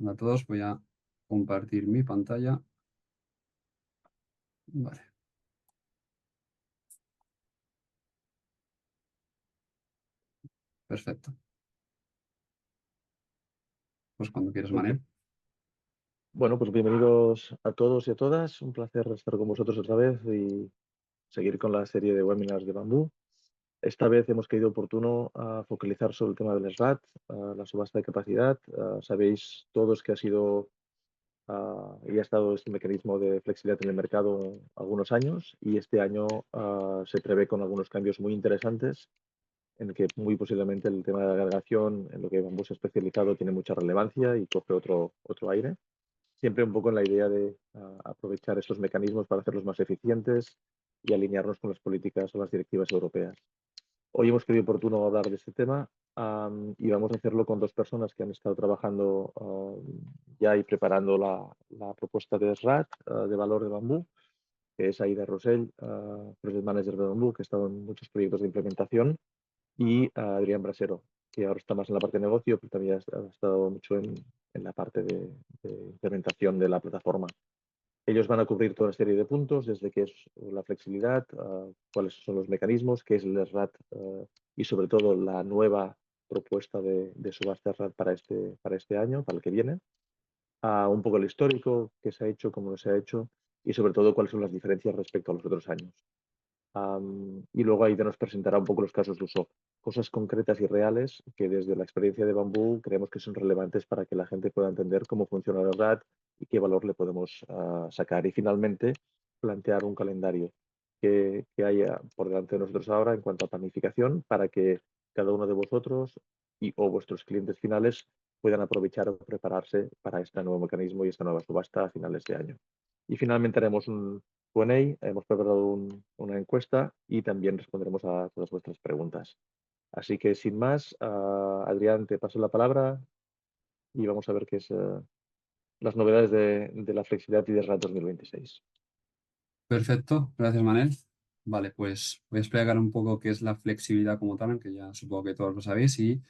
Hola a todos, voy a compartir mi pantalla. Vale, perfecto. Pues cuando quieras, Muy bien. Manel. Bueno, pues bienvenidos a todos y a todas. Un placer estar con vosotros otra vez y seguir con la serie de webinars de Bambú. Esta vez hemos querido oportuno focalizar sobre el tema del SRAT, la subasta de capacidad. Sabéis todos que ha sido y ha estado este mecanismo de flexibilidad en el mercado algunos años y este año se prevé con algunos cambios muy interesantes en el que muy posiblemente el tema de la agregación, en lo que Bambú se ha especializado, tiene mucha relevancia y coge otro aire. Siempre un poco en la idea de aprovechar estos mecanismos para hacerlos más eficientes y alinearnos con las políticas o las directivas europeas. Hoy hemos creído oportuno hablar de este tema y vamos a hacerlo con dos personas que han estado trabajando ya y preparando la propuesta de SRAT, de valor de Bambú, que es Aida Rosell, Project Manager de Bambú, que ha estado en muchos proyectos de implementación, y Adrián Brasero, que ahora está más en la parte de negocio, pero también ha estado mucho en la parte de implementación de la plataforma. Ellos van a cubrir toda una serie de puntos, desde qué es la flexibilidad, cuáles son los mecanismos, qué es el SRAT y sobre todo la nueva propuesta de subasta SRAT para este año, para el que viene. Un poco el histórico, qué se ha hecho, cómo se ha hecho y sobre todo cuáles son las diferencias respecto a los otros años. Y luego Aida nos presentará un poco los casos de uso, cosas concretas y reales que desde la experiencia de Bambú creemos que son relevantes para que la gente pueda entender cómo funciona la red y qué valor le podemos sacar. Y finalmente, plantear un calendario que haya por delante de nosotros ahora en cuanto a planificación para que cada uno de vosotros o vuestros clientes finales puedan aprovechar o prepararse para este nuevo mecanismo y esta nueva subasta a finales de año. Y finalmente haremos un Q&A, hemos preparado una encuesta y también responderemos a todas vuestras preguntas. Así que sin más, Adrián, te paso la palabra y vamos a ver qué es las novedades de la flexibilidad y de RAD 2026. Perfecto, gracias, Manel. Vale, pues voy a explicar un poco qué es la flexibilidad como tal, aunque ya supongo que todos lo sabéis, y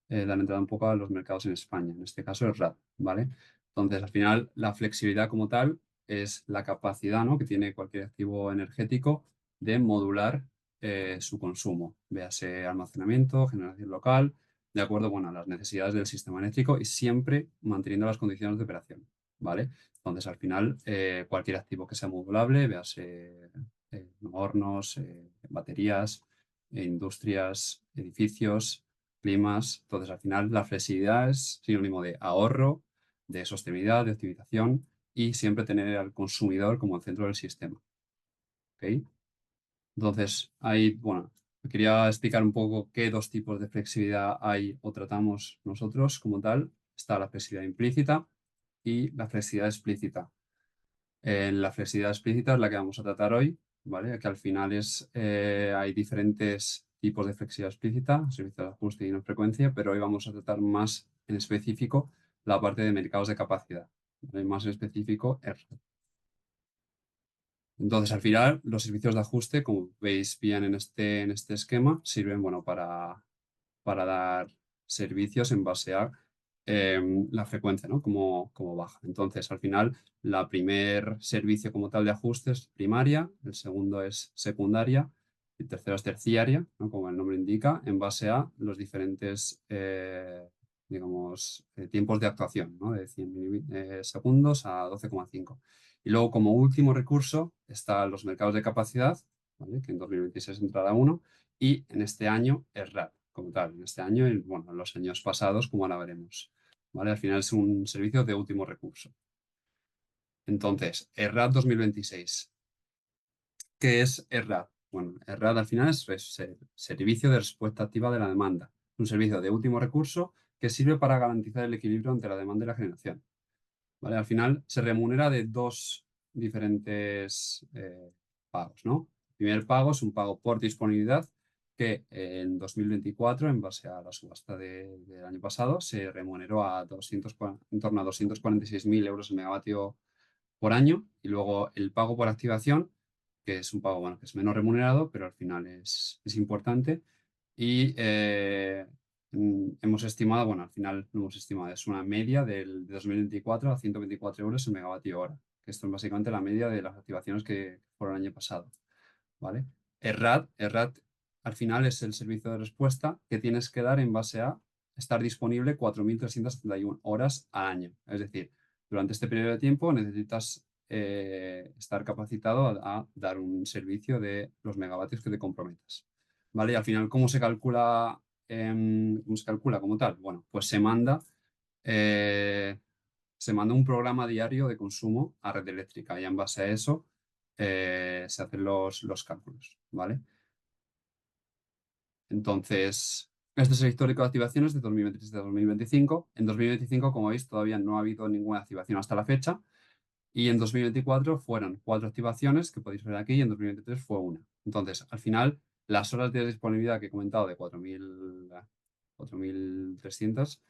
dar entrada un poco a los mercados en España, en este caso el RAD, ¿vale? Entonces, al final, la flexibilidad como tal es la capacidad, ¿no?, que tiene cualquier activo energético de modular su consumo, véase almacenamiento, generación local, de acuerdo, bueno, a las necesidades del sistema eléctrico y siempre manteniendo las condiciones de operación, ¿vale? Entonces, al final, cualquier activo que sea modulable, véase hornos, baterías, industrias, edificios, climas. Entonces, al final, la flexibilidad es sinónimo de ahorro, de sostenibilidad, de optimización y siempre tener al consumidor como el centro del sistema. ¿Ok? Entonces, ahí, bueno, quería explicar un poco qué dos tipos de flexibilidad hay o tratamos nosotros como tal. Está la flexibilidad implícita y la flexibilidad explícita. En la flexibilidad explícita es la que vamos a tratar hoy, ¿vale? Que al final hay diferentes tipos de flexibilidad explícita, servicio de ajuste y no frecuencia, pero hoy vamos a tratar más en específico la parte de mercados de capacidad, ¿vale? Más en específico R. Entonces, al final, los servicios de ajuste, como veis bien en este esquema, sirven, bueno, para dar servicios en base a la frecuencia, ¿no? Como baja. Entonces, al final, la primer servicio como tal de ajuste es primaria, el segundo es secundaria y el tercero es terciaria, ¿no?, como el nombre indica, en base a los diferentes, digamos, tiempos de actuación, ¿no?, de 100 segundos a 12,5. Y luego, como último recurso, están los mercados de capacidad, ¿vale?, que en 2026 entrará uno, y en este año es RAD, como tal, en este año y bueno, en los años pasados, como ahora veremos. ¿Vale? Al final es un servicio de último recurso. Entonces, ERRAD 2026. ¿Qué es ERRAD? Bueno, ERRAD al final es Servicio de Respuesta Activa de la Demanda. Un servicio de último recurso que sirve para garantizar el equilibrio entre la demanda y la generación. ¿Vale? Al final se remunera de dos diferentes pagos, ¿no? El primer pago es un pago por disponibilidad que en 2024, en base a la subasta del año pasado, se remuneró en torno a 246.000 euros el megavatio por año. Y luego el pago por activación, que es un pago, bueno, que es menos remunerado, pero al final es importante. Y hemos estimado, bueno, al final no hemos estimado, es una media de 2024 a 124 euros el megavatio hora, que esto es básicamente la media de las activaciones que fueron el año pasado, ¿vale? ERRAT al final es el servicio de respuesta que tienes que dar en base a estar disponible 4.371 horas al año. Es decir, durante este periodo de tiempo necesitas estar capacitado a dar un servicio de los megavatios que te comprometas. ¿Vale? Y al final, cómo se calcula como tal? Bueno, pues eh, se manda un programa diario de consumo a red eléctrica y en base a eso se hacen los cálculos, ¿vale? Entonces, este es el histórico de activaciones de 2023 y de 2025. En 2025, como veis, todavía no ha habido ninguna activación hasta la fecha. Y en 2024 fueron 4 activaciones, que podéis ver aquí, y en 2023 fue una. Entonces, al final, las horas de disponibilidad que he comentado de 4.300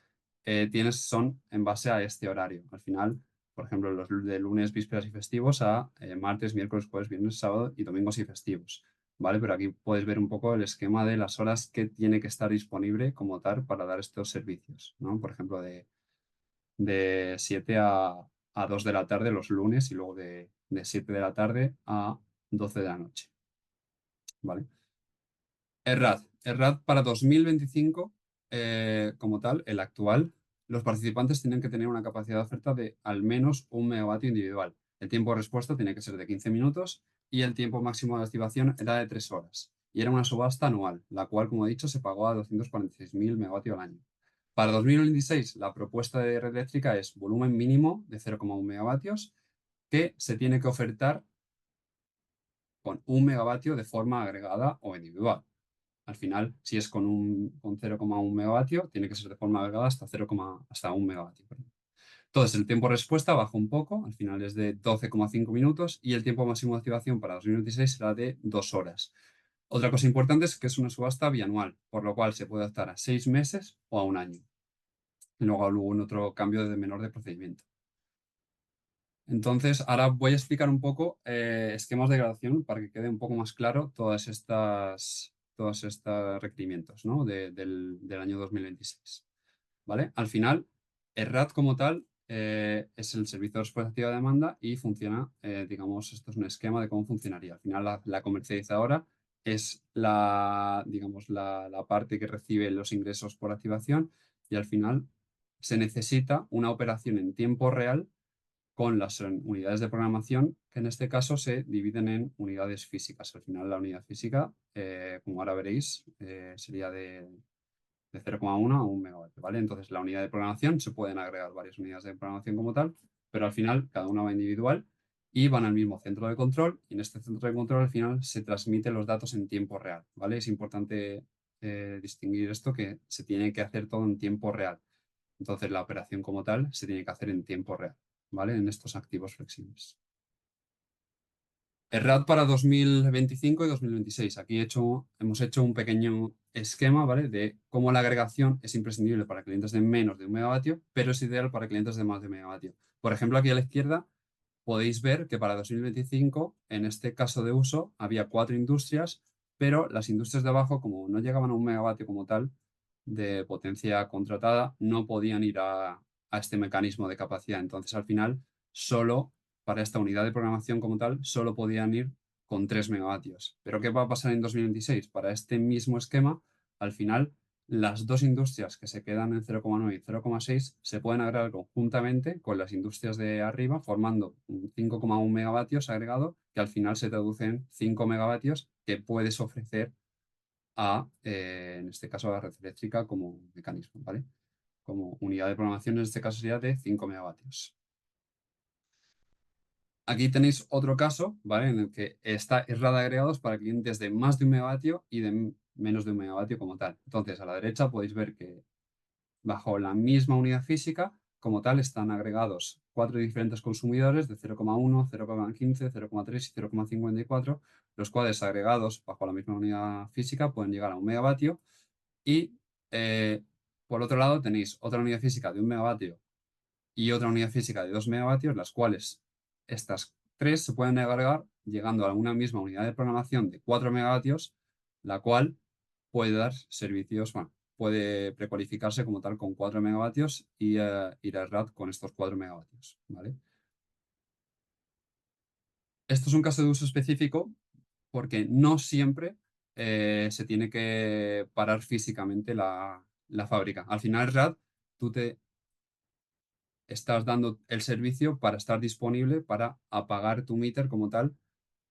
son en base a este horario. Al final, por ejemplo, los de lunes, vísperas y festivos a martes, miércoles, jueves, viernes, sábado y domingos y festivos. ¿Vale? Pero aquí puedes ver un poco el esquema de las horas que tiene que estar disponible como tal para dar estos servicios, ¿no? Por ejemplo, de 7 a 2 de la tarde los lunes y luego de 7 de la tarde a 12 de la noche. ¿Vale? ERRAD para 2025, como tal, el actual, los participantes tienen que tener una capacidad de oferta de al menos 1 megavatio individual. El tiempo de respuesta tiene que ser de 15 minutos y el tiempo máximo de activación era de 3 horas. Y era una subasta anual, la cual, como he dicho, se pagó a 246.000 megavatios al año. Para 2026, la propuesta de red eléctrica es volumen mínimo de 0,1 megavatios que se tiene que ofertar con 1 megavatio de forma agregada o individual. Al final, si es con 0,1 megavatio, tiene que ser de forma agregada hasta 1 megavatio. Perdón. Entonces, el tiempo de respuesta baja un poco, al final es de 12,5 minutos y el tiempo máximo de activación para 2026 será de 2 horas. Otra cosa importante es que es una subasta bianual, por lo cual se puede adaptar a 6 meses o a un año. Y luego en otro cambio de menor de procedimiento. Entonces, ahora voy a explicar un poco esquemas de gradación para que quede un poco más claro todos estos requerimientos, ¿no? del año 2026. ¿Vale? Al final, el RAT como tal es el servicio de respuesta activa de demanda y funciona, digamos, esto es un esquema de cómo funcionaría. Al final, la comercializadora es digamos, la parte que recibe los ingresos por activación y al final se necesita una operación en tiempo real con las unidades de programación, que en este caso se dividen en unidades físicas. Al final, la unidad física, como ahora veréis, sería de 0,1 a 1 megavatio, ¿vale? Entonces, la unidad de programación se pueden agregar varias unidades de programación como tal, pero al final cada una va individual y van al mismo centro de control y en este centro de control al final se transmiten los datos en tiempo real, ¿vale? Es importante distinguir esto que se tiene que hacer todo en tiempo real. Entonces, la operación como tal se tiene que hacer en tiempo real, ¿vale? En estos activos flexibles. El RAD para 2025 y 2026. Aquí hemos hecho un pequeño esquema, ¿vale? De cómo la agregación es imprescindible para clientes de menos de 1 megavatio, pero es ideal para clientes de más de 1 megavatio. Por ejemplo, aquí a la izquierda podéis ver que para 2025, en este caso de uso, había 4 industrias, pero las industrias de abajo, como no llegaban a 1 megavatio como tal de potencia contratada, no podían ir a este mecanismo de capacidad. Entonces, al final, solo para esta unidad de programación como tal, solo podían ir con 3 megavatios. Pero ¿qué va a pasar en 2026? Para este mismo esquema, al final, las dos industrias que se quedan en 0,9 y 0,6 se pueden agregar conjuntamente con las industrias de arriba, formando un 5,1 megavatios agregado, que al final se traduce en 5 megavatios que puedes ofrecer en este caso, a la red eléctrica como mecanismo, ¿vale? Como unidad de programación, en este caso sería de 5 megavatios. Aquí tenéis otro caso, ¿vale? En el que está RAD agregados para clientes de más de 1 megavatio y de menos de 1 megavatio como tal. Entonces, a la derecha podéis ver que bajo la misma unidad física, como tal, están agregados 4 diferentes consumidores de 0,1, 0,15, 0,3 y 0,54, los cuales agregados bajo la misma unidad física pueden llegar a 1 megavatio. Y por otro lado tenéis otra unidad física de 1 megavatio y otra unidad física de 2 megavatios, las cuales estas tres se pueden agregar llegando a una misma unidad de programación de 4 megavatios, la cual puede dar servicios, bueno, puede precualificarse como tal con 4 megavatios y ir a SRAD con estos 4 megavatios, ¿vale? Esto es un caso de uso específico porque no siempre se tiene que parar físicamente la fábrica. Al final, RAD, tú te estás dando el servicio para estar disponible para apagar tu meter como tal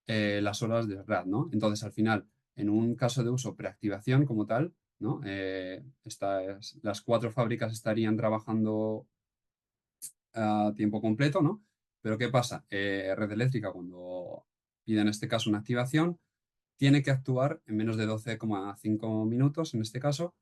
las horas de RAD, ¿no? Entonces, al final, en un caso de uso preactivación como tal, ¿no? Las 4 fábricas estarían trabajando a tiempo completo, ¿no? Pero ¿qué pasa? Red Eléctrica, cuando pide en este caso una activación, tiene que actuar en menos de 12,5 minutos, en este caso,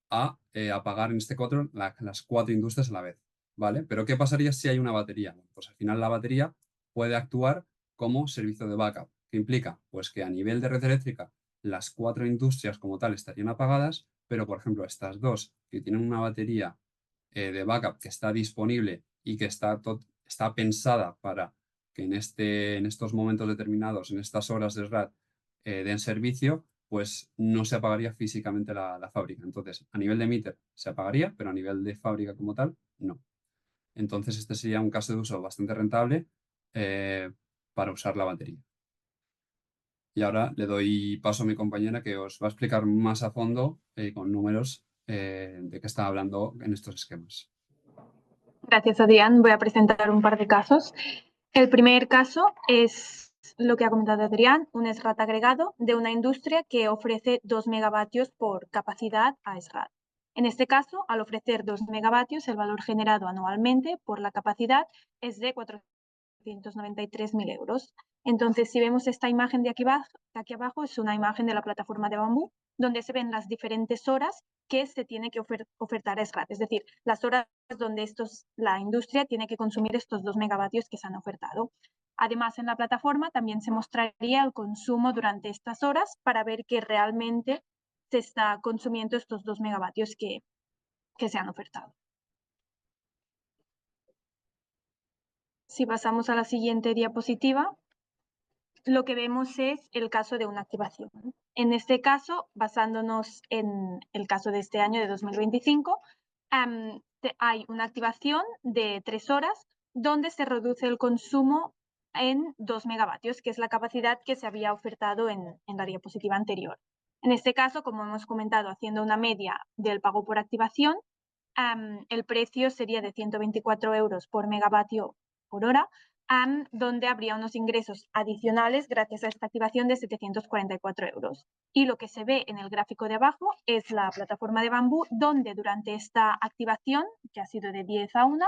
a apagar en este cuadro las 4 industrias a la vez, ¿vale? Pero ¿qué pasaría si hay una batería? Pues al final la batería puede actuar como servicio de backup. ¿Qué implica? Pues que a nivel de red eléctrica las 4 industrias como tal estarían apagadas, pero por ejemplo estas dos que tienen una batería de backup que está disponible y que está pensada para que en estos momentos determinados, en estas horas de RAD, den servicio, pues no se apagaría físicamente la fábrica. Entonces, a nivel de meter se apagaría, pero a nivel de fábrica como tal, no. Entonces, este sería un caso de uso bastante rentable para usar la batería. Y ahora le doy paso a mi compañera que os va a explicar más a fondo con números de qué está hablando en estos esquemas. Gracias, Adrián. Voy a presentar un par de casos. El primer caso es lo que ha comentado Adrián, un SRAD agregado de una industria que ofrece 2 megavatios por capacidad a SRAD. En este caso, al ofrecer 2 megavatios, el valor generado anualmente por la capacidad es de 493.000 euros. Entonces, si vemos esta imagen de aquí abajo, es una imagen de la plataforma de Bambú, donde se ven las diferentes horas que se tiene que ofertar a SRAD, es decir, las horas donde la industria tiene que consumir estos 2 megavatios que se han ofertado. Además, en la plataforma también se mostraría el consumo durante estas horas para ver que realmente se está consumiendo estos 2 megavatios que se han ofertado. Si pasamos a la siguiente diapositiva, lo que vemos es el caso de una activación. En este caso, basándonos en el caso de este año de 2025, hay una activación de 3 horas donde se reduce el consumo en 2 megavatios, que es la capacidad que se había ofertado en la diapositiva anterior. En este caso, como hemos comentado, haciendo una media del pago por activación, el precio sería de 124 euros por megavatio por hora, donde habría unos ingresos adicionales gracias a esta activación de 744 euros. Y lo que se ve en el gráfico de abajo es la plataforma de Bambú, donde durante esta activación, que ha sido de 10 a 1,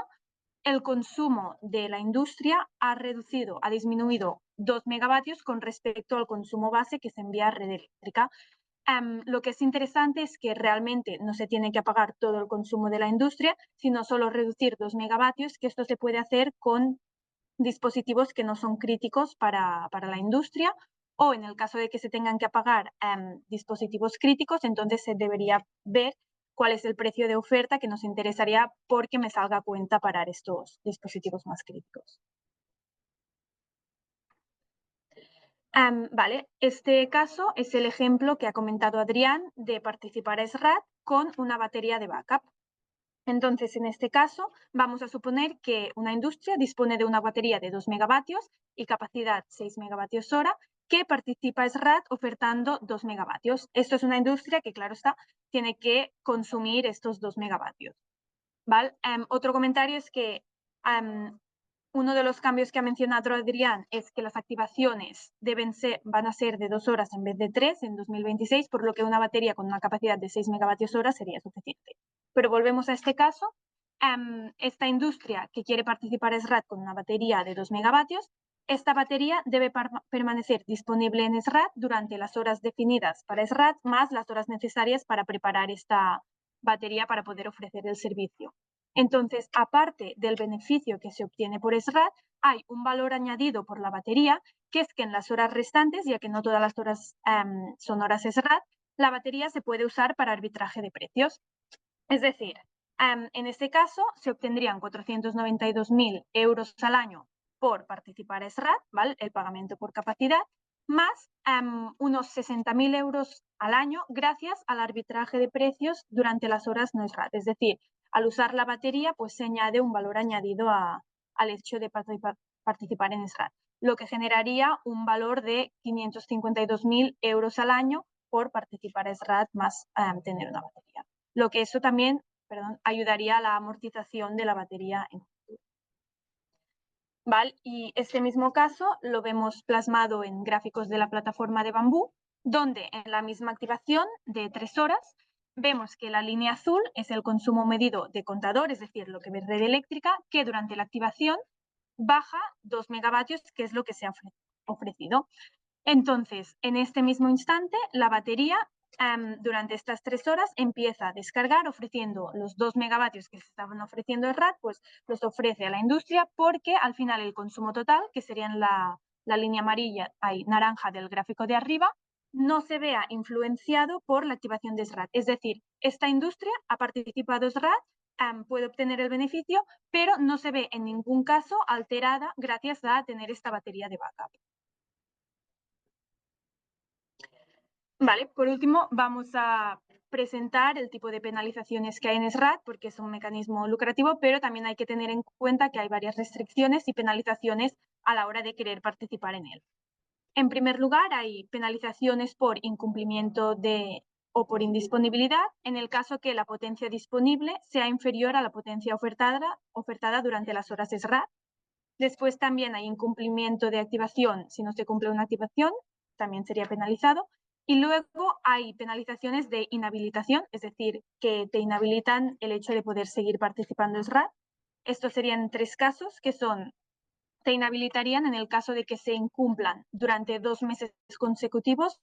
el consumo de la industria ha disminuido 2 megavatios con respecto al consumo base que se envía a red eléctrica. Lo que es interesante es que realmente no se tiene que apagar todo el consumo de la industria, sino solo reducir 2 megavatios, que esto se puede hacer con dispositivos que no son críticos para la industria, o en el caso de que se tengan que apagar dispositivos críticos, entonces se debería ver cuál es el precio de oferta que nos interesaría porque me salga a cuenta parar estos dispositivos más críticos. Vale, este caso es el ejemplo que ha comentado Adrián de participar a SRAD con una batería de backup. Entonces, en este caso, vamos a suponer que una industria dispone de una batería de 2 megavatios y capacidad 6 megavatios hora, que participa a SRAD ofertando 2 megavatios. Esto es una industria que, claro está, tiene que consumir estos 2 megavatios. ¿Vale? Otro comentario es que uno de los cambios que ha mencionado Adrián es que las activaciones van a ser de 2 horas en vez de 3 en 2026, por lo que una batería con una capacidad de 6 megavatios hora sería suficiente. Pero volvemos a este caso. Esta industria que quiere participar en SRAD con una batería de 2 megavatios, esta batería debe permanecer disponible en SRAD durante las horas definidas para SRAD, más las horas necesarias para preparar esta batería para poder ofrecer el servicio. Entonces, aparte del beneficio que se obtiene por SRAD, hay un valor añadido por la batería, que es que en las horas restantes, ya que no todas las horas son horas SRAD, la batería se puede usar para arbitraje de precios. Es decir, en este caso se obtendrían 492.000 euros al año por participar a SRAD, ¿vale? El pagamento por capacidad, más unos 60.000 euros al año gracias al arbitraje de precios durante las horas no SRAT. Es decir, al usar la batería, pues se añade un valor añadido al hecho de participar en SRAT, lo que generaría un valor de 552.000 euros al año por participar en SRAT más tener una batería. Lo que eso también, ayudaría a la amortización de la batería en futuro. ¿Vale? Y este mismo caso lo vemos plasmado en gráficos de la plataforma de Bambú, donde en la misma activación de 3 horas vemos que la línea azul es el consumo medido de contador, es decir, lo que ve red eléctrica, que durante la activación baja 2 megavatios, que es lo que se ha ofrecido. Entonces, en este mismo instante, la batería durante estas 3 horas empieza a descargar ofreciendo los 2 megavatios que se estaban ofreciendo el RAT, pues los ofrece a la industria porque al final el consumo total, que sería en la línea naranja del gráfico de arriba, no se vea influenciado por la activación de SRAT. Es decir, esta industria ha participado en SRAT, puede obtener el beneficio, pero no se ve en ningún caso alterada gracias a tener esta batería de backup. Vale, por último vamos a presentar el tipo de penalizaciones que hay en SRAT porque es un mecanismo lucrativo, pero también hay que tener en cuenta que hay varias restricciones y penalizaciones a la hora de querer participar en él. En primer lugar, hay penalizaciones por incumplimiento o por indisponibilidad en el caso que la potencia disponible sea inferior a la potencia ofertada durante las horas SRAT. Después también hay incumplimiento de activación. Si no se cumple una activación, también sería penalizado. Y luego hay penalizaciones de inhabilitación, es decir, que te inhabilitan el hecho de poder seguir participando en SRAT. Estos serían 3 casos, que son: te inhabilitarían en el caso de que se incumplan durante 2 meses consecutivos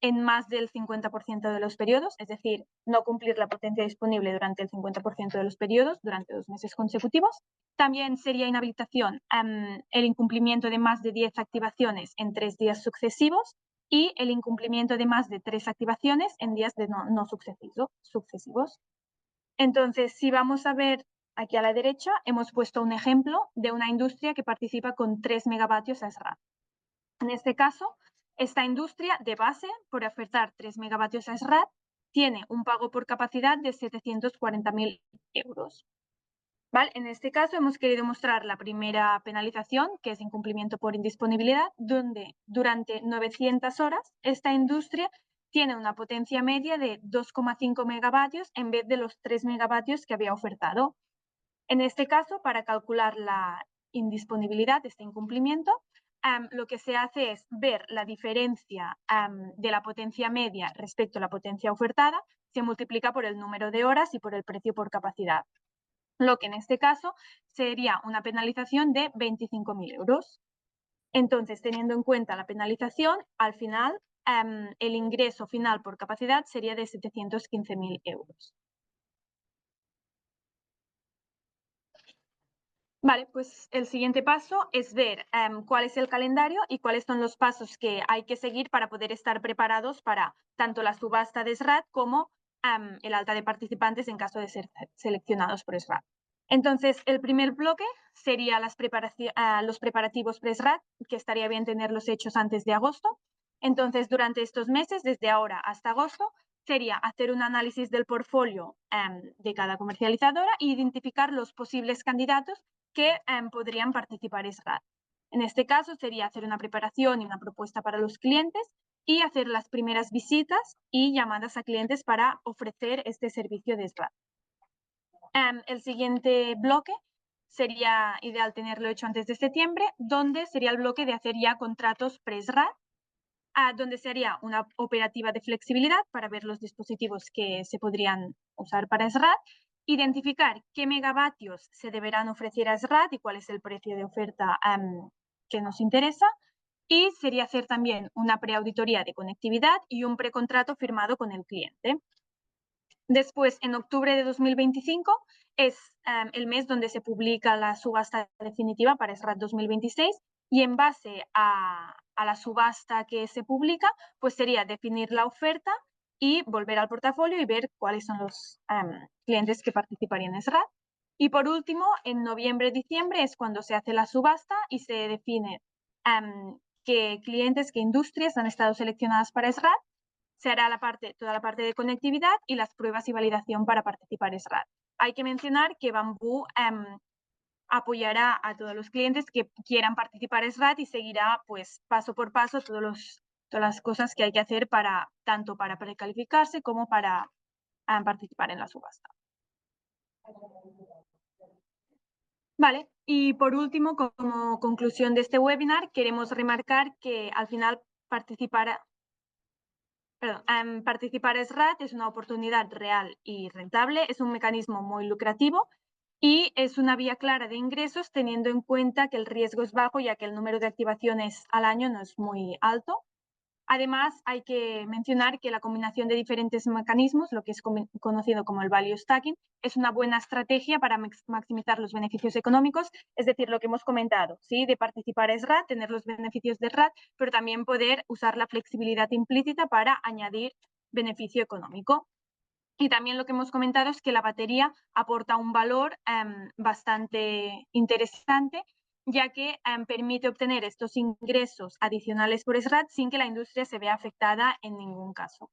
en más del 50% de los periodos, es decir, no cumplir la potencia disponible durante el 50% de los periodos durante 2 meses consecutivos. También sería inhabilitación el incumplimiento de más de 10 activaciones en 3 días sucesivos y el incumplimiento de más de 3 activaciones en días no sucesivos. Entonces, si vamos a ver aquí a la derecha, hemos puesto un ejemplo de una industria que participa con 3 megavatios a SRAT. En este caso, esta industria de base, por ofertar 3 megavatios a SRAT, tiene un pago por capacidad de 740.000 euros. ¿Vale? En este caso hemos querido mostrar la primera penalización, que es incumplimiento por indisponibilidad, donde durante 900 horas esta industria tiene una potencia media de 2,5 megavatios en vez de los 3 megavatios que había ofertado. En este caso, para calcular la indisponibilidad, este incumplimiento, lo que se hace es ver la diferencia de la potencia media respecto a la potencia ofertada, se multiplica por el número de horas y por el precio por capacidad, lo que en este caso sería una penalización de 25.000 euros. Entonces, teniendo en cuenta la penalización, al final el ingreso final por capacidad sería de 715.000 euros. Vale, pues el siguiente paso es ver cuál es el calendario y cuáles son los pasos que hay que seguir para poder estar preparados para tanto la subasta de SRAT como el alta de participantes en caso de ser seleccionados por SRAT. Entonces, el primer bloque sería los preparativos pre-SRAT, que estaría bien tenerlos hechos antes de agosto. Entonces, durante estos meses, desde ahora hasta agosto, sería hacer un análisis del portfolio de cada comercializadora e identificar los posibles candidatos que podrían participar en SRAT. En este caso sería hacer una preparación y una propuesta para los clientes y hacer las primeras visitas y llamadas a clientes para ofrecer este servicio de SRAT. El siguiente bloque sería ideal tenerlo hecho antes de septiembre, donde sería el bloque de hacer ya contratos pre-SRAT, donde se haría una operativa de flexibilidad para ver los dispositivos que se podrían usar para SRAT, identificar qué megavatios se deberán ofrecer a SRAT y cuál es el precio de oferta que nos interesa, y sería hacer también una preauditoría de conectividad y un precontrato firmado con el cliente. Después, en octubre de 2025, es el mes donde se publica la subasta definitiva para SRAT 2026 y en base a la subasta que se publica, pues sería definir la oferta y volver al portafolio y ver cuáles son los clientes que participarían en SRAT. Y por último, en noviembre-diciembre es cuando se hace la subasta y se define qué clientes, qué industrias han estado seleccionadas para SRAD. Se hará toda la parte de conectividad y las pruebas y validación para participar en SRAD. Hay que mencionar que Bambú apoyará a todos los clientes que quieran participar en SRAD y seguirá pues paso por paso todas las cosas que hay que hacer tanto para precalificarse como para participar en la subasta. Vale, y por último, como conclusión de este webinar, queremos remarcar que al final participar en SRAD es una oportunidad real y rentable, es un mecanismo muy lucrativo y es una vía clara de ingresos teniendo en cuenta que el riesgo es bajo ya que el número de activaciones al año no es muy alto. Además, hay que mencionar que la combinación de diferentes mecanismos, lo que es conocido como el value stacking, es una buena estrategia para maximizar los beneficios económicos, es decir, lo que hemos comentado, ¿sí? De participar en SRAD, tener los beneficios de SRAD, pero también poder usar la flexibilidad implícita para añadir beneficio económico. Y también lo que hemos comentado es que la batería aporta un valor bastante interesante, ya que permite obtener estos ingresos adicionales por SRAD sin que la industria se vea afectada en ningún caso.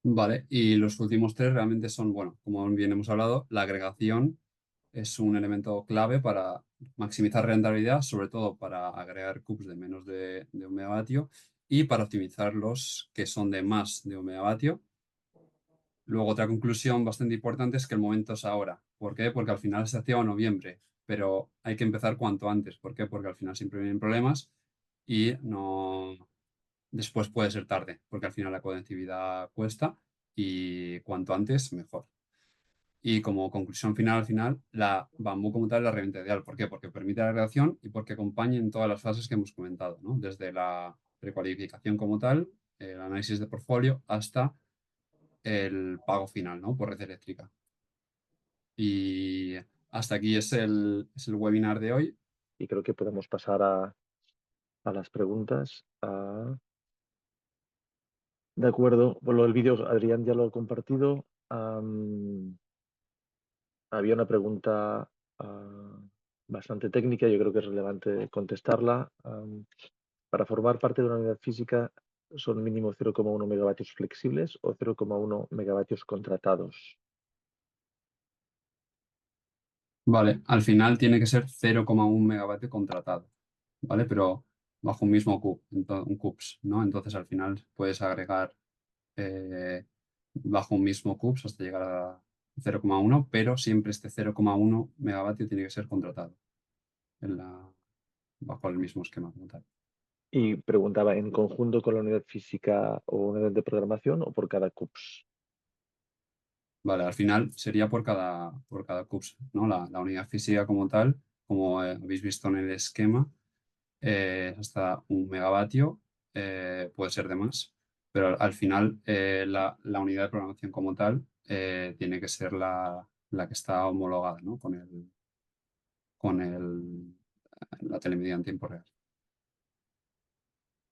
Vale, y los últimos tres realmente son, bueno, como bien hemos hablado, la agregación es un elemento clave para maximizar rentabilidad, sobre todo para agregar CUPs de menos de 1 megavatio y para optimizar los que son de más de 1 megavatio. Luego, otra conclusión bastante importante es que el momento es ahora. ¿Por qué? Porque al final se activa en noviembre, pero hay que empezar cuanto antes. ¿Por qué? Porque al final siempre vienen problemas y no después puede ser tarde, porque al final la conectividad cuesta y cuanto antes mejor. Y como conclusión final, al final, la Bambú como tal es la herramienta ideal. ¿Por qué? Porque permite la agregación y porque acompaña en todas las fases que hemos comentado, ¿no? Desde la precualificación como tal, el análisis de portfolio, hasta el pago final, ¿no? Por red eléctrica. Y hasta aquí es el webinar de hoy. Y creo que podemos pasar a las preguntas. De acuerdo. Bueno, el vídeo Adrián ya lo ha compartido. Había una pregunta bastante técnica, yo creo que es relevante contestarla. Para formar parte de una unidad física, ¿son mínimo 0,1 megavatios flexibles o 0,1 megavatios contratados? Vale, al final tiene que ser 0,1 megavatio contratado, ¿vale? Pero bajo un mismo un CUPS, ¿no? Entonces al final puedes agregar bajo un mismo CUPS hasta llegar a 0,1, pero siempre este 0,1 megavatio tiene que ser contratado bajo el mismo esquema como tal. Y preguntaba, ¿en conjunto con la unidad física o unidad de programación o por cada CUPS? Vale, al final sería por cada CUPS, ¿no? La unidad física como tal, como habéis visto en el esquema, hasta 1 megavatio, puede ser de más, pero al final la unidad de programación como tal tiene que ser la que está homologada, ¿no? La telemedida en tiempo real.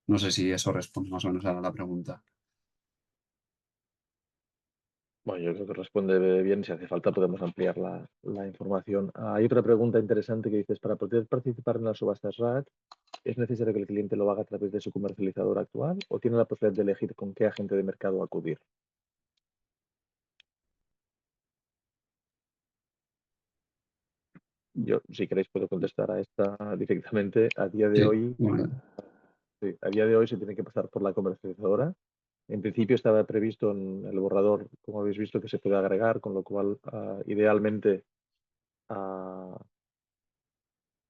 No sé si eso responde más o menos a la pregunta. Bueno, yo creo que responde bien. Si hace falta podemos ampliar la información. Hay otra pregunta interesante que dices, para poder participar en las subastas RAD, ¿es necesario que el cliente lo haga a través de su comercializador actual o tiene la posibilidad de elegir con qué agente de mercado acudir? Yo, si queréis, puedo contestar a esta directamente. A día de Sí, hoy, bueno, se tiene que pasar por la comercializadora. En principio estaba previsto en el borrador, como habéis visto, que se puede agregar, con lo cual, idealmente,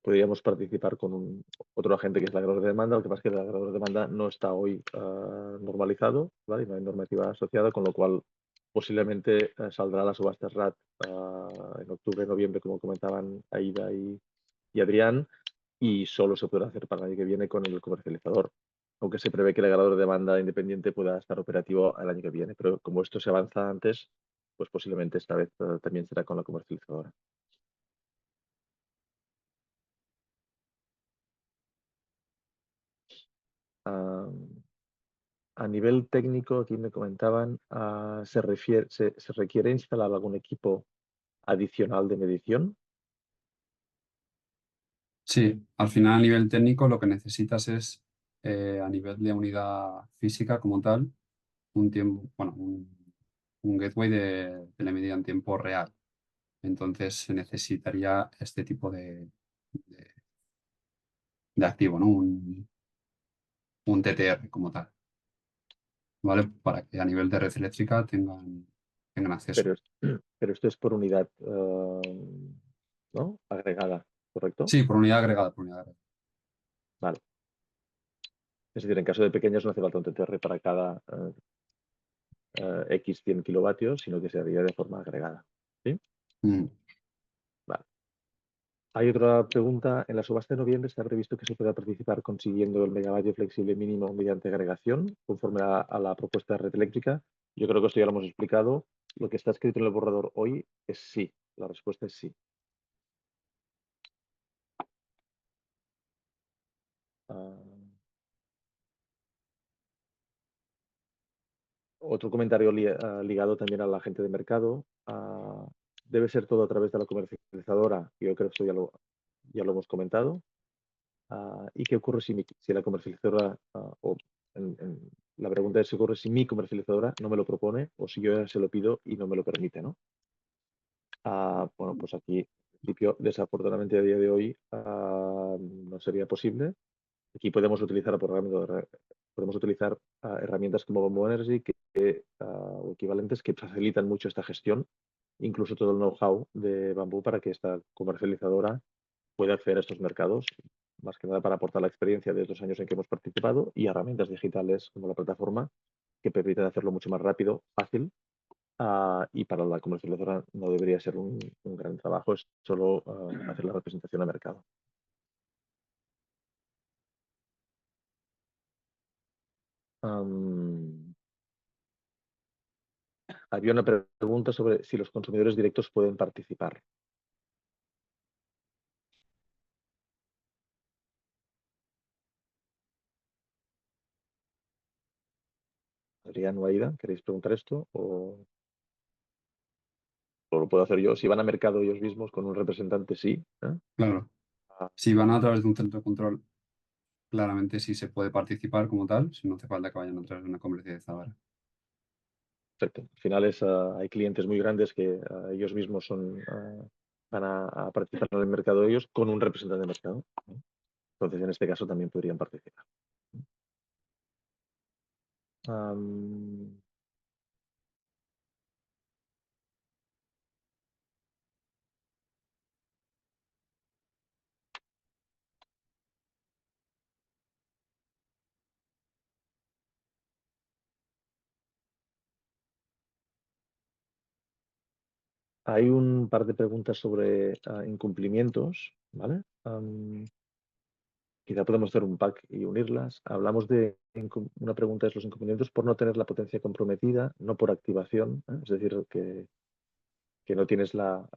podríamos participar con otro agente que es el agregador de demanda. Lo que pasa es que el agregador de demanda no está hoy normalizado, ¿vale? No hay normativa asociada, con lo cual posiblemente saldrá la subasta RAD en octubre, noviembre, como comentaban Aida y Adrián, y solo se podrá hacer para el año que viene con el comercializador, aunque se prevé que el agregador de demanda independiente pueda estar operativo el año que viene. Pero como esto se avanza antes, pues posiblemente esta vez también será con la comercializadora. A nivel técnico, aquí me comentaban, ¿se requiere instalar algún equipo adicional de medición? Sí, al final a nivel técnico lo que necesitas es, a nivel de unidad física como tal, un tiempo, bueno, un gateway de telemetría en tiempo real. Entonces se necesitaría este tipo de- de activo, ¿no? Un TTR como tal, ¿vale? Para que a nivel de red eléctrica tengan acceso. Pero, pero esto es por unidad, ¿no? Agregada, ¿correcto? Sí, por unidad agregada, por unidad agregada. Vale. Es decir, en caso de pequeños no hace falta un TTR para cada X 100 kilovatios, sino que se haría de forma agregada. ¿Sí? Mm. Vale. Hay otra pregunta. En la subasta de noviembre está previsto que se pueda participar consiguiendo el megavatio flexible mínimo mediante agregación, conforme a la propuesta de red eléctrica. Yo creo que esto ya lo hemos explicado. Lo que está escrito en el borrador hoy es sí. La respuesta es sí. Otro comentario ligado también a la gente de mercado. Debe ser todo a través de la comercializadora. Yo creo que esto ya lo hemos comentado. ¿Y qué ocurre si la comercializadora, la pregunta es, ¿qué ocurre si mi comercializadora no me lo propone o si yo ya se lo pido y no me lo permite, ¿no? Bueno, pues aquí, en principio, desafortunadamente a día de hoy no sería posible. Aquí podemos utilizar, herramientas como Bamboo Energy o equivalentes que facilitan mucho esta gestión, incluso todo el know-how de Bamboo para que esta comercializadora pueda acceder a estos mercados, más que nada para aportar la experiencia de estos años en que hemos participado y herramientas digitales como la plataforma que permiten hacerlo mucho más rápido, fácil. Y para la comercializadora no debería ser un gran trabajo, es solo hacer la representación a mercado. Había una pregunta sobre si los consumidores directos pueden participar. Adrián o Aida, ¿queréis preguntar esto? ¿O lo puedo hacer yo? Si van a mercado ellos mismos con un representante, sí. Claro, si van a través de un centro de control, claramente sí se puede participar como tal, si no hace falta que vayan a través de una comercializadora. Perfecto. Al final hay clientes muy grandes que ellos mismos van a participar en el mercado de ellos con un representante de mercado. Entonces, en este caso también podrían participar. Hay un par de preguntas sobre incumplimientos, ¿vale? Quizá podemos hacer un pack y unirlas. Hablamos una pregunta es los incumplimientos por no tener la potencia comprometida, no por activación, es decir, que no tienes la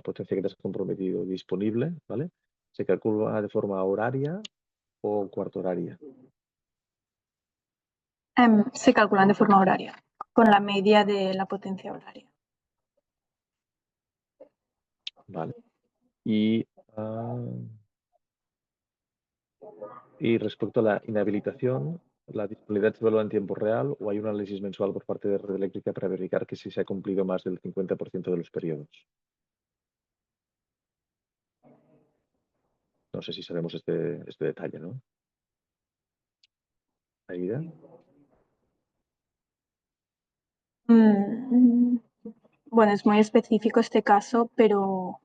potencia que te has comprometido disponible, ¿vale? Se calcula de forma horaria o cuarto horaria. Se calculan de forma horaria, con la media de la potencia horaria. Vale. Y respecto a la inhabilitación, ¿la disponibilidad se evalúa en tiempo real o hay un análisis mensual por parte de Red Eléctrica para verificar que sí se ha cumplido más del 50% de los periodos? No sé si sabemos este detalle, ¿no? Aida. Bueno, es muy específico este caso, pero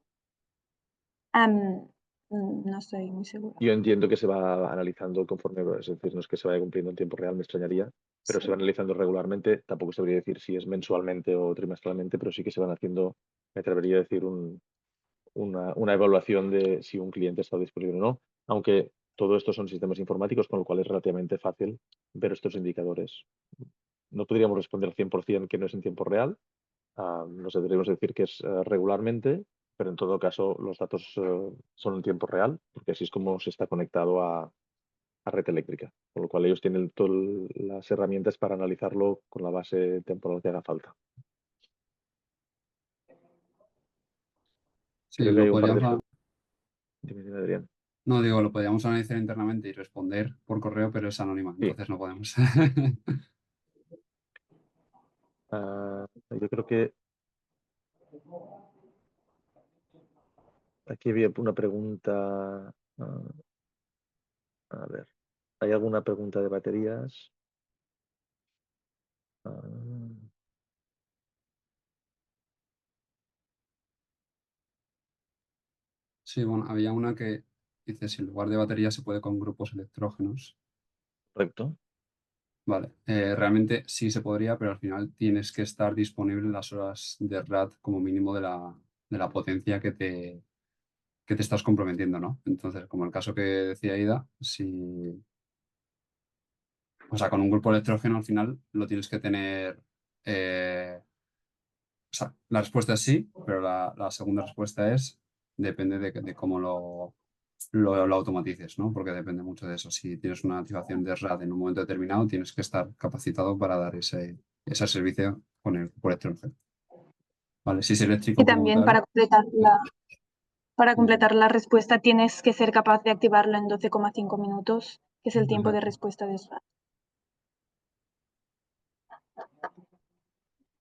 no estoy muy segura. Yo entiendo que se va analizando conforme, es decir, no es que se vaya cumpliendo en tiempo real, me extrañaría, pero se va analizando regularmente. Tampoco sabría decir si es mensualmente o trimestralmente, pero sí que se van haciendo, me atrevería a decir, una evaluación de si un cliente está disponible o no, aunque todo esto son sistemas informáticos, con lo cual es relativamente fácil ver estos indicadores. No podríamos responder al 100% que no es en tiempo real, nos deberíamos decir que es regularmente, pero en todo caso los datos son en tiempo real, porque así es como se está conectado a red eléctrica, con lo cual ellos tienen todas las herramientas para analizarlo con la base temporal que haga falta. Sí, Creo que hay lo un par de... podríamos, Dime, Adrián. No, digo, lo podríamos analizar internamente y responder por correo, pero es anónima, Sí. entonces no podemos. Yo creo que aquí había una pregunta. A ver, ¿hay alguna pregunta de baterías? Sí, bueno, había una que dice si en lugar de batería se puede con grupos electrógenos. Correcto. Vale, realmente sí se podría, pero al final tienes que estar disponible en las horas de RAT como mínimo de la potencia que te estás comprometiendo, ¿no? Entonces, como el caso que decía Ida, si, o sea, con un grupo electrógeno al final lo tienes que tener, o sea, la respuesta es sí, pero la segunda respuesta es depende de cómo lo automatices, ¿no? Porque depende mucho de eso. Si tienes una activación de RAD en un momento determinado, tienes que estar capacitado para dar ese servicio con el grupo electrógeno. Vale, si es eléctrico Y como también tal. para completar la respuesta tienes que ser capaz de activarlo en 12,5 minutos, que es el tiempo de Exacto. respuesta de SRAT.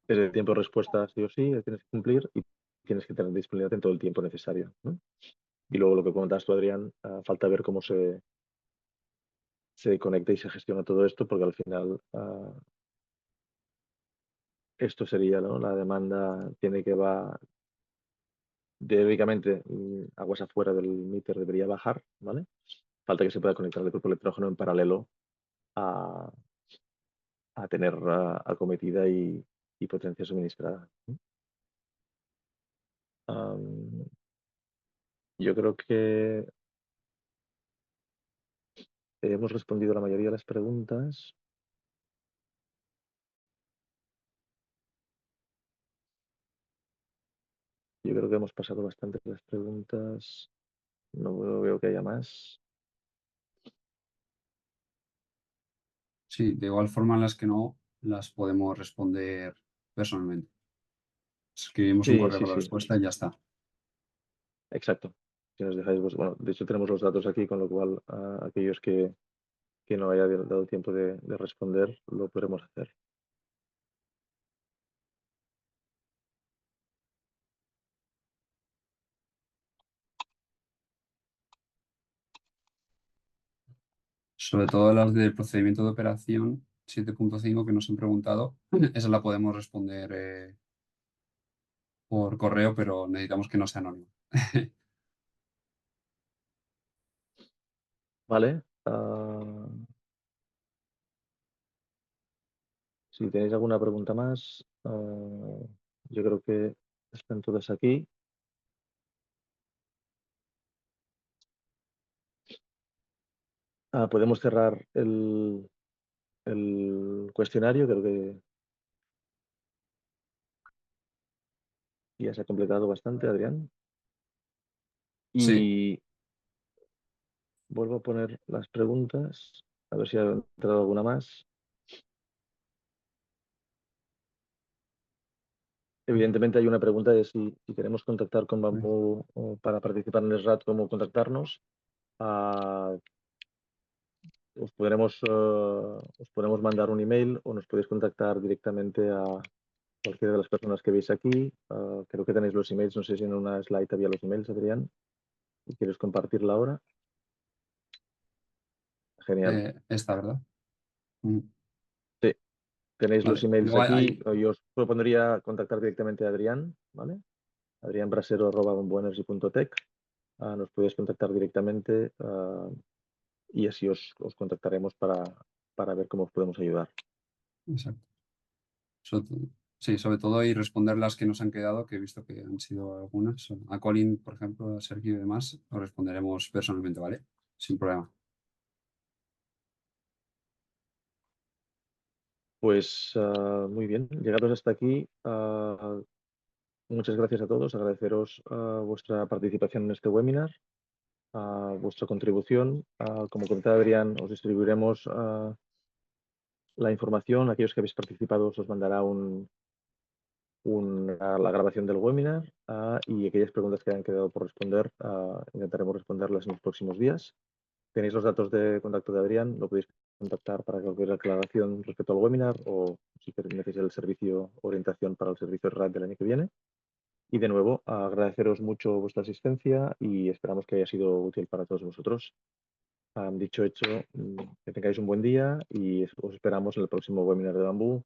Es el tiempo de respuesta sí o sí, tienes que cumplir y tienes que tener disponibilidad en todo el tiempo necesario, ¿no? Y luego lo que comentas tú, Adrián, falta ver cómo se conecta y se gestiona todo esto, porque al final esto sería, ¿no? La demanda tiene que va, teóricamente, aguas afuera del meter debería bajar, ¿vale? Falta que se pueda conectar el grupo electrógeno en paralelo a, tener acometida y potencia suministrada, ¿no? Yo creo que hemos respondido a la mayoría de las preguntas. Yo creo que hemos pasado bastante las preguntas. No veo que haya más. Sí, de igual forma las que no las podemos responder personalmente. Escribimos un Sí, correo sí, con la sí, respuesta y ya está. exacto. Si nos dejáis, bueno, de hecho tenemos los datos aquí, con lo cual aquellos que no haya dado tiempo de responder, lo podremos hacer. Sobre todo las del procedimiento de operación 7.5 que nos han preguntado, esa la podemos responder por correo, pero necesitamos que no sea anónimo. Vale. Si tenéis alguna pregunta más, yo creo que están todas aquí. Podemos cerrar el cuestionario, creo que ya se ha completado bastante, Adrián. Sí, Y vuelvo a poner las preguntas, a ver si ha entrado alguna más. Evidentemente hay una pregunta de si queremos contactar con Bambú para participar en el SRAT, ¿cómo contactarnos? Os podremos mandar un email o nos podéis contactar directamente a cualquiera de las personas que veis aquí. Creo que tenéis los emails, no sé si en una slide había los emails, Adrián, y quieres compartirla ahora. Genial. esta, ¿verdad? Mm, Sí, tenéis los vale. emails Luego aquí. Yo os propondría contactar directamente a Adrián, ¿vale? adrianbrasero@bomboenergy.tech. Nos podéis contactar directamente y así os contactaremos para ver cómo os podemos ayudar. exacto. Sí, sobre todo y responder las que nos han quedado, que he visto que han sido algunas. A Colin, por ejemplo, a Sergio y demás, lo responderemos personalmente, ¿vale? Sin problema. Pues muy bien, llegados hasta aquí, muchas gracias a todos, agradeceros vuestra participación en este webinar, vuestra contribución. Como comentaba Adrián, os distribuiremos la información. Aquellos que habéis participado os mandará un la grabación del webinar y aquellas preguntas que hayan quedado por responder, intentaremos responderlas en los próximos días. Tenéis los datos de contacto de Adrián, lo podéis contactar para cualquier aclaración respecto al webinar o si necesitáis el servicio orientación para el servicio RAD del año que viene. Y de nuevo, agradeceros mucho vuestra asistencia y esperamos que haya sido útil para todos vosotros. Dicho hecho, que tengáis un buen día y os esperamos en el próximo webinar de Bambú,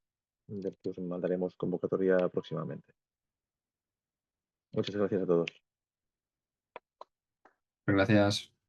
del que os mandaremos convocatoria próximamente. Muchas gracias a todos. Gracias.